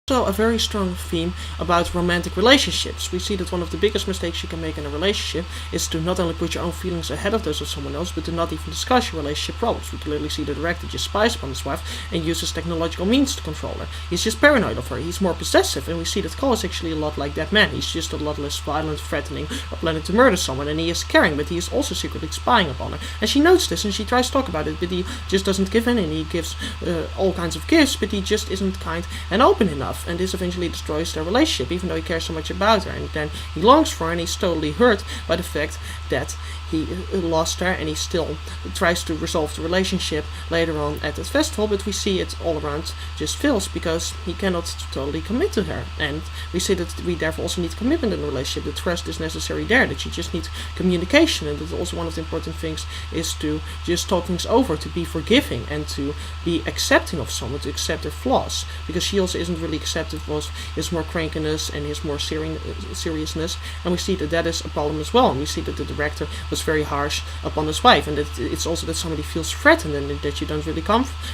Also a very strong theme about romantic relationships. We see that one of the biggest mistakes you can make in a relationship is to not only put your own feelings ahead of those of someone else, but to not even discuss your relationship problems. We clearly see the director just spies upon his wife and uses technological means to control her. He's just paranoid of her. He's more possessive, and we see that Cole is actually a lot like that man. He's just a lot less violent, threatening, or planning to murder someone, and he is caring, but he is also secretly spying upon her. And she notes this, and she tries to talk about it, but he just doesn't give in, and he gives all kinds of gifts, but he just isn't kind and open enough. And this eventually destroys their relationship, even though he cares so much about her. And then he longs for her, and he's totally hurt by the fact that he lost her, and he still tries to resolve the relationship later on at that festival, but we see it all around just fails because he cannot totally commit to her. And we see that we therefore also need commitment in a relationship. The trust is necessary there, that you just need communication, and that also one of the important things is to just talk things over, to be forgiving, and to be accepting of someone, to accept their flaws, because she also isn't really accepting of his more crankiness and his more seriousness, and we see that that is a problem as well. And we see that the director was very harsh upon his wife, and that it's also that somebody feels threatened, and that you don't really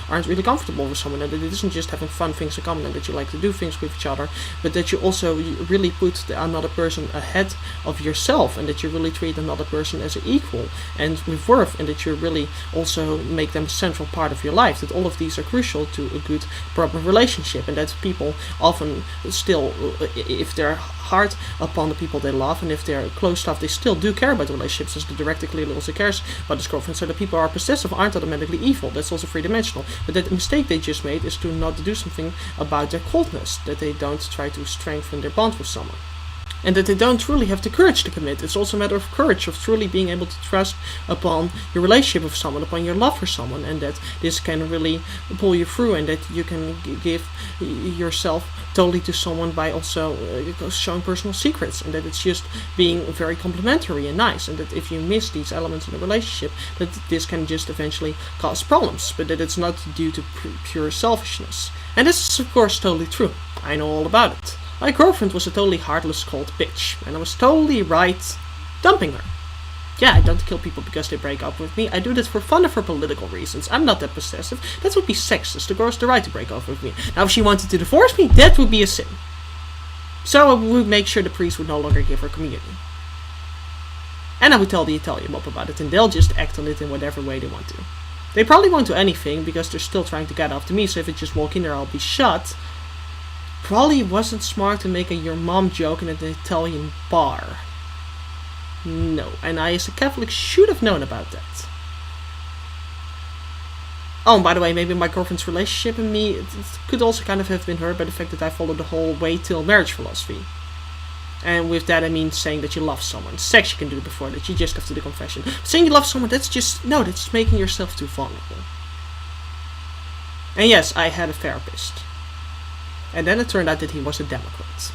aren't really comfortable with someone, and that it isn't just having fun things in common and that you like to do things with each other, but that you also really put another person ahead of yourself, and that you really treat another person as an equal and with worth, and that you really also make them a central part of your life. That all of these are crucial to a good, proper relationship, and that people often still, if they're hard upon the people they love, and if they're close stuff, they still do care about relationships, as the director clearly also cares about his girlfriend. So the people who are possessive aren't automatically evil. That's also three-dimensional. But that mistake they just made is to not do something about their coldness, that they don't try to strengthen their bond with someone, and that they don't truly have the courage to commit. It's also a matter of courage, of truly being able to trust upon your relationship with someone, upon your love for someone, and that this can really pull you through, and that you can give yourself totally to someone by also showing personal secrets, and that it's just being very complimentary and nice, and that if you miss these elements in a relationship, that this can just eventually cause problems, but that it's not due to pure selfishness. And this is of course totally true. I know all about it. My girlfriend was a totally heartless, cold bitch, and I was totally right dumping her. Yeah, I don't kill people because they break up with me. I do that for fun and for political reasons. I'm not that possessive. That would be sexist. The girl has the right to break up with me. Now, if she wanted to divorce me, that would be a sin. So I would make sure the priest would no longer give her communion. And I would tell the Italian mob about it, and they'll just act on it in whatever way they want to. They probably won't do anything because they're still trying to get after me, so if I just walk in there, I'll be shot. Probably wasn't smart to make a your mom joke in an Italian bar. No, and I as a Catholic should have known about that. Oh, and by the way, maybe my girlfriend's relationship and me, it could also kind of have been hurt by the fact that I followed the whole wait till marriage philosophy. And with that I mean saying that you love someone. Sex you can do before that, you just have to do confession. But saying you love someone, that's just making yourself too vulnerable. And yes, I had a therapist. And then it turned out that he was a Democrat.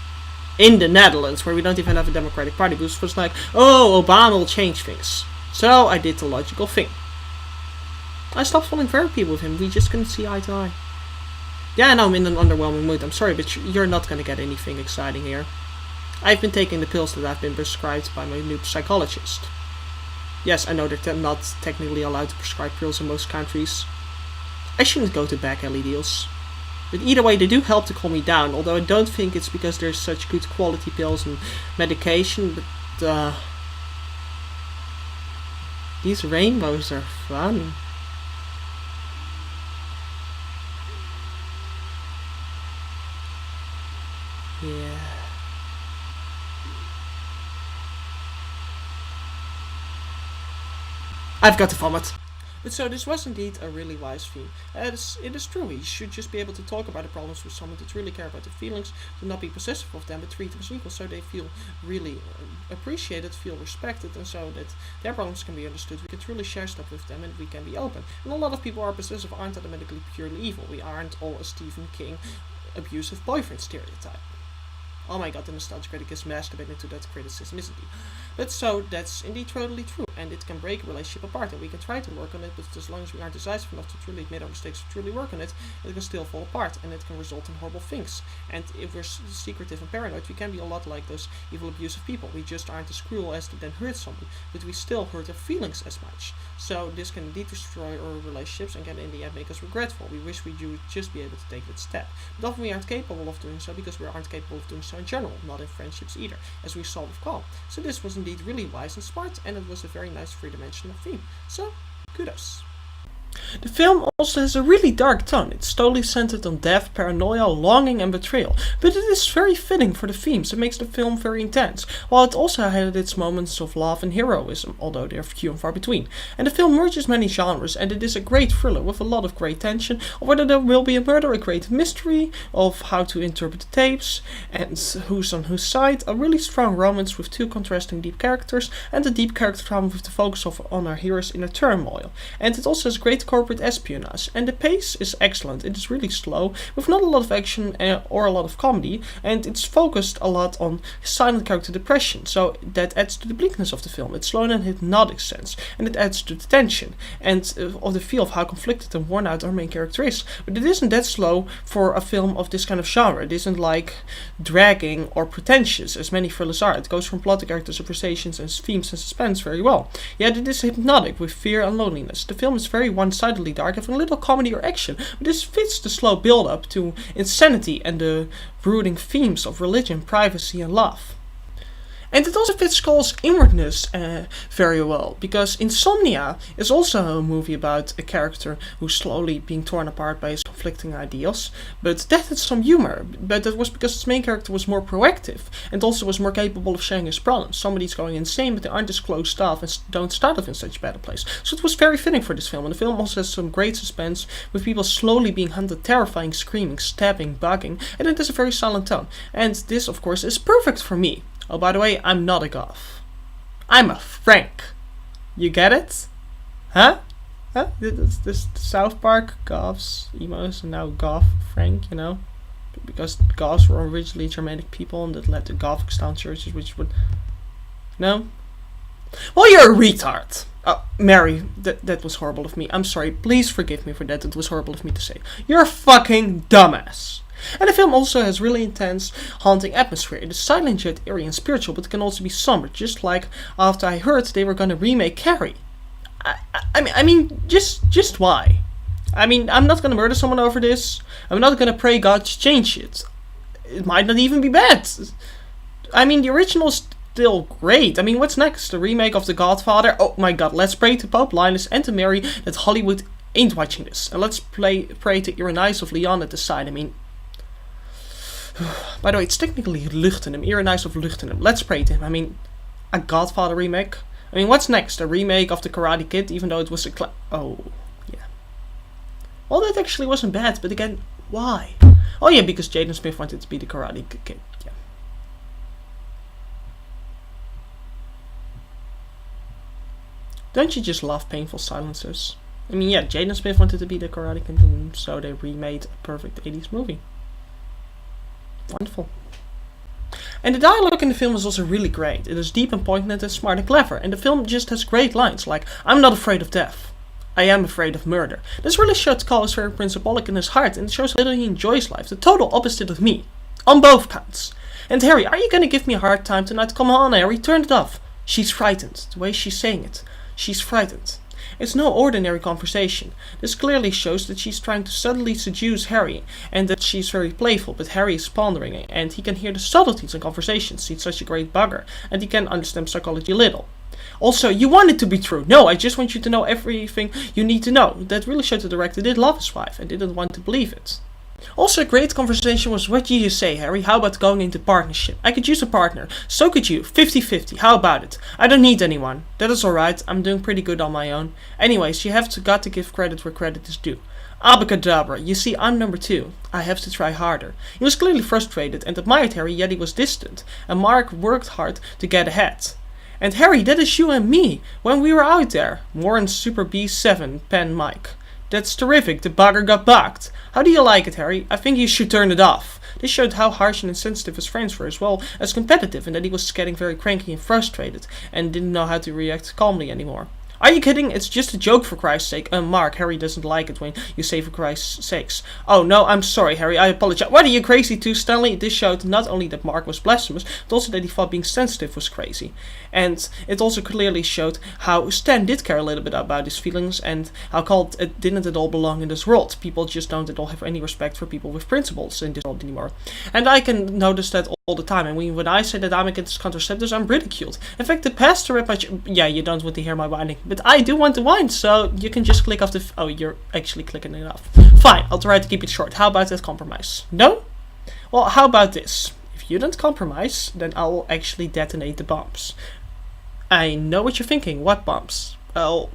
In the Netherlands, where we don't even have a Democratic Party, because it was like, oh, Obama will change things. So I did the logical thing. I stopped falling therapy with him. We just couldn't see eye to eye. Yeah, I know I'm in an underwhelming mood. I'm sorry, but you're not going to get anything exciting here. I've been taking the pills that I've been prescribed by my new psychologist. Yes, I know that they're not technically allowed to prescribe pills in most countries. I shouldn't go to back alley deals. But either way, they do help to calm me down, although I don't think it's because there's such good quality pills and medication, but these rainbows are fun. Yeah. I've got to vomit. But so this was indeed a really wise theme. It is true, you should just be able to talk about the problems with someone, to really care about their feelings, to not be possessive of them, but treat them as equal, so they feel really appreciated, feel respected, and so that their problems can be understood. We can truly share stuff with them, and we can be open. And a lot of people who are possessive aren't automatically purely evil. We aren't all a Stephen King abusive boyfriend stereotype. Oh my god, the nostalgia critic is masturbating to that criticism, isn't he? But so, that's indeed totally true. and it can break a relationship apart, and we can try to work on it, but as long as we aren't decisive enough to truly admit our mistakes, to truly work on it, it can still fall apart, and it can result in horrible things. And if we're secretive and paranoid, we can be a lot like those evil, abusive people. We just aren't as cruel as to then hurt someone, but we still hurt their feelings as much. So this can indeed destroy our relationships and can in the end make us regretful. We wish we would just be able to take that step. But often we aren't capable of doing so because we aren't capable of doing so in general, not in friendships either, as we saw with Carl. So this was indeed really wise and smart, and it was a very nice three-dimensional theme. So, kudos. The film also has a really dark tone. It's totally centered on death, paranoia, longing and betrayal, but it is very fitting for the themes. It makes the film very intense, while it also had its moments of love and heroism, although they are few and far between. And the film merges many genres, and it is a great thriller with a lot of great tension of whether there will be a murder, a great mystery of how to interpret the tapes, and who's on whose side, a really strong romance with two contrasting deep characters, and a deep character drama with the focus on our heroes in a turmoil. And it also has great corporate espionage, and the pace is excellent. It is really slow, with not a lot of action or a lot of comedy, and it's focused a lot on silent character depression, so that adds to the bleakness of the film. It's slow in a hypnotic sense, and it adds to the tension and of the feel of how conflicted and worn out our main character is. But it isn't that slow for a film of this kind of genre. It isn't like dragging or pretentious as many thrillers are. It goes from plot to characters, conversations and themes and suspense very well. Yet it is hypnotic with fear and loneliness. The film is very one-sidedly dark, having little comedy or action, but this fits the slow build-up to insanity and the brooding themes of religion, privacy and love. And it also fits Cole's inwardness very well, because Insomnia is also a movie about a character who's slowly being torn apart by his conflicting ideals, but that had some humor, but that was because its main character was more proactive, and also was more capable of sharing his problems. Somebody's going insane, but they aren't as closed off and don't start off in such a bad place. So it was very fitting for this film, and the film also has some great suspense, with people slowly being hunted, terrifying, screaming, stabbing, bugging, and it has a very silent tone. And this, of course, is perfect for me. Oh, by the way, I'm not a goth. I'm a Frank. You get it? Huh? This South Park goths, emos, and now goth Frank, you know? Because goths were originally Germanic people, and that led to Gothic style churches, which would... No? Well, you're a retard. Oh, Mary, that was horrible of me. I'm sorry. Please forgive me for that. It was horrible of me to say. You're a fucking dumbass. And the film also has really intense, haunting atmosphere. It is silent yet eerie and spiritual, but it can also be somber, just like after I heard they were gonna remake Carrie. I mean, just why? I mean, I'm not gonna murder someone over this. I'm not gonna pray God to change it. It might not even be bad. I mean, the original's still great. I mean, what's next? The remake of The Godfather? Oh my god, let's pray to Pope Linus and to Mary that Hollywood ain't watching this. And let's pray to Irenaeus of Lyon at the side. I mean... By the way, it's technically Luchtenham, Irenaeus of Luchtenham. Let's pray to him. I mean, a Godfather remake? I mean, what's next? A remake of The Karate Kid, even though it was a oh, yeah. Well, that actually wasn't bad, but again, why? Oh yeah, because Jaden Smith wanted to be the Karate Kid, yeah. Don't you just love painful silences? I mean, yeah, Jaden Smith wanted to be the Karate Kid, and so they remade a perfect 80s movie. Wonderful. And the dialogue in the film is also really great. It is deep and poignant and smart and clever, and the film just has great lines like, I'm not afraid of death. I am afraid of murder. This really shows Cole is very principalic in his heart, and it shows how little he enjoys life, the total opposite of me. On both counts. And Harry, are you gonna give me a hard time tonight? Come on, Harry, turn it off. She's frightened, the way she's saying it. She's frightened. It's no ordinary conversation. This clearly shows that she's trying to subtly seduce Harry, and that she's very playful, but Harry is pondering, and he can hear the subtleties in conversations. He's such a great bugger, and he can understand psychology a little. Also, you want it to be true. No, I just want you to know everything you need to know. That really showed the director did love his wife, and didn't want to believe it. Also, a great conversation was, what do you say, Harry? How about going into partnership? I could use a partner. So could you. 50-50. How about it? I don't need anyone. That is alright. I'm doing pretty good on my own. Anyways, you have got to give credit where credit is due. Abacadabra. You see, I'm number 2. I have to try harder. He was clearly frustrated and admired Harry, yet he was distant. And Mark worked hard to get ahead. And Harry, that is you and me. When we were out there. Warren Super B7, Pen Mike. That's terrific, the bugger got bugged. How do you like it, Harry? I think you should turn it off. This showed how harsh and insensitive his friends were, as well as competitive, and that he was getting very cranky and frustrated, and didn't know how to react calmly anymore. Are you kidding? It's just a joke, for Christ's sake. Mark, Harry doesn't like it when you say for Christ's sakes. Oh, no, I'm sorry, Harry, I apologize. What, are you crazy too, Stanley? This showed not only that Mark was blasphemous, but also that he thought being sensitive was crazy. And it also clearly showed how Stan did care a little bit about his feelings, and how Cole didn't at all belong in this world. People just don't at all have any respect for people with principles in this world anymore. And I can notice that all the time, and when I say that I'm against contraceptives, I'm ridiculed. In fact, the pastor at my yeah, you don't want to hear my whining, but I do want to whine, so you can just click off the oh, you're actually clicking it off. Fine, I'll try to keep it short. How about that compromise? No? Well, how about this? If you don't compromise, then I'll actually detonate the bombs. I know what you're thinking. What bombs? Well,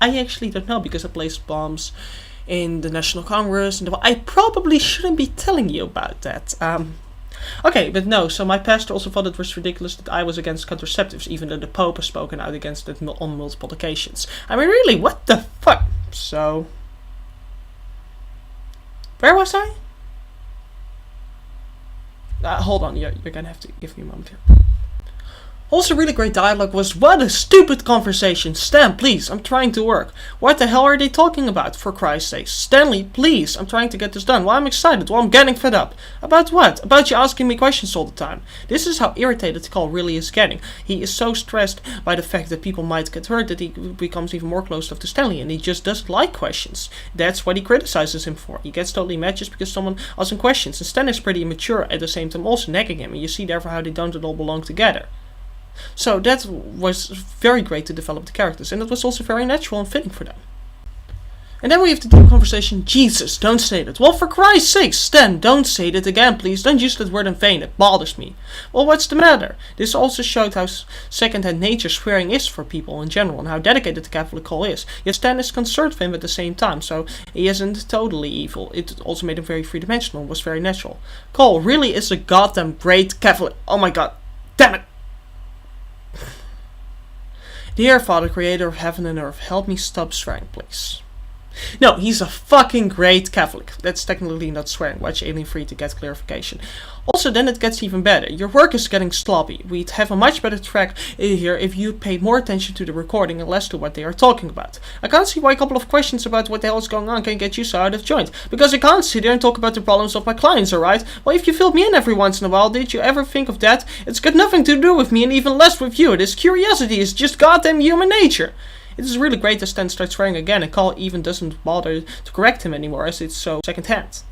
I actually don't know, because I placed bombs in the National Congress, and I probably shouldn't be telling you about that. Okay, but no, so my pastor also thought it was ridiculous that I was against contraceptives, even though the Pope has spoken out against it on multiple occasions. I mean, really, what the fuck? So, where was I? Hold on, you're gonna have to give me a moment here. Also really great dialogue was, what a stupid conversation. Stan, please, I'm trying to work. What the hell are they talking about, for Christ's sake? Stanley, please, I'm trying to get this done. Well, I'm excited. Well, I'm getting fed up. About what? About you asking me questions all the time. This is how irritated Cole really is getting. He is so stressed by the fact that people might get hurt that he becomes even more closed off to Stanley, and he just doesn't like questions. That's what he criticizes him for. He gets totally mad just because someone asks him questions, and Stan is pretty immature at the same time also nagging him, and you see therefore how they don't at all belong together. So that was very great to develop the characters, and it was also very natural and fitting for them. And then we have the deep conversation, Jesus, don't say that. Well, for Christ's sake, Stan, don't say that again, please. Don't use that word in vain, it bothers me. Well, what's the matter? This also showed how second-hand nature swearing is for people in general, and how dedicated the Catholic Cole is. Yet Stan is concerned for him at the same time, so he isn't totally evil. It also made him very three-dimensional and was very natural. Cole really is a goddamn great Catholic. Oh my god, damn it! Dear Father, Creator of heaven and earth, help me stop swearing, please. No, he's a fucking great Catholic. That's technically not swearing. Watch Alien Free to get clarification. Also, then it gets even better. Your work is getting sloppy. We'd have a much better track here if you paid more attention to the recording and less to what they are talking about. I can't see why a couple of questions about what the hell is going on can get you so out of joint. Because I can't sit there and talk about the problems of my clients, alright? Well, if you filled me in every once in a while, did you ever think of that? It's got nothing to do with me and even less with you. This curiosity is just goddamn human nature. It is really great that Stan starts swearing again, and Cole even doesn't bother to correct him anymore, as it's so second-hand.